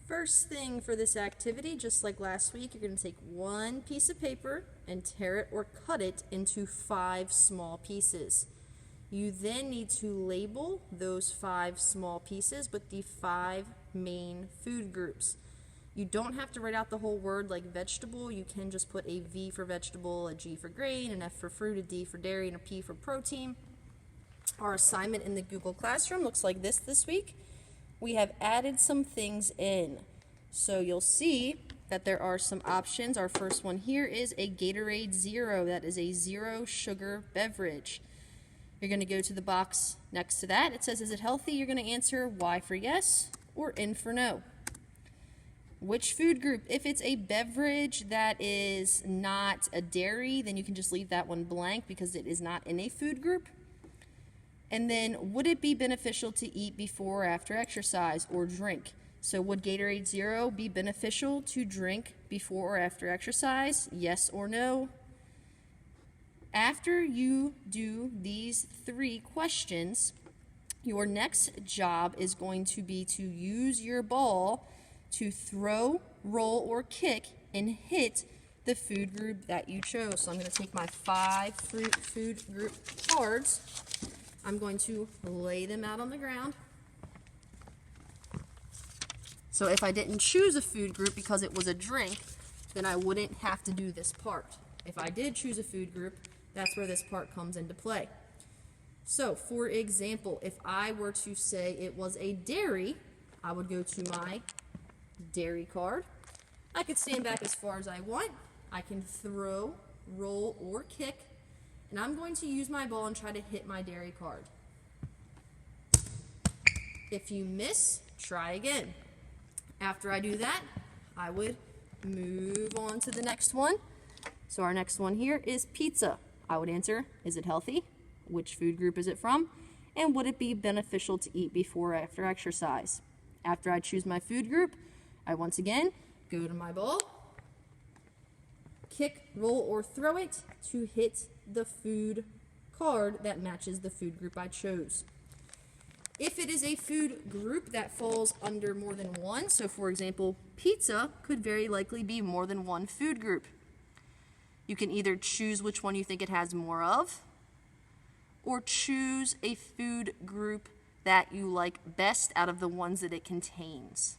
First thing for this activity, just like last week, you're going to take one piece of paper and tear it or cut it into 5 small pieces. You then need to label those 5 small pieces with the 5 main food groups. You don't have to write out the whole word like vegetable. You can just put a V for vegetable, a G for grain, an F for fruit, a D for dairy, and a P for protein. Our assignment in the Google Classroom looks like this week. We have added some things in. So you'll see that there are some options. Our first one here is a Gatorade Zero. That is a 0 sugar beverage. You're going to go to the box next to that. It says, is it healthy? You're going to answer Y for yes or N for no. Which food group? If it's a beverage that is not a dairy, then you can just leave that one blank because it is not in a food group. And then, would it be beneficial to eat before or after exercise or drink? So would Gatorade Zero be beneficial to drink before or after exercise? Yes or no? After you do these 3 questions, your next job is going to be to use your ball to throw, roll, or kick and hit the food group that you chose. So I'm going to take my 5 food group cards. I'm going to lay them out on the ground. So if I didn't choose a food group because it was a drink, then I wouldn't have to do this part. If I did choose a food group, that's where this part comes into play. So, for example, if I were to say it was a dairy, I would go to my dairy card. I could stand back as far as I want. I can throw, roll, or kick. And I'm going to use my ball and try to hit my dairy card. If you miss, try again. After I do that, I would move on to the next one. So our next one here is pizza. I would answer, is it healthy? Which food group is it from? And would it be beneficial to eat before or after exercise? After I choose my food group, I once again go to my ball, kick, roll, or throw it to hit the food card that matches the food group I chose. If it is a food group that falls under more than one, so for example, pizza could very likely be more than one food group. You can either choose which one you think it has more of, or choose a food group that you like best out of the ones that it contains.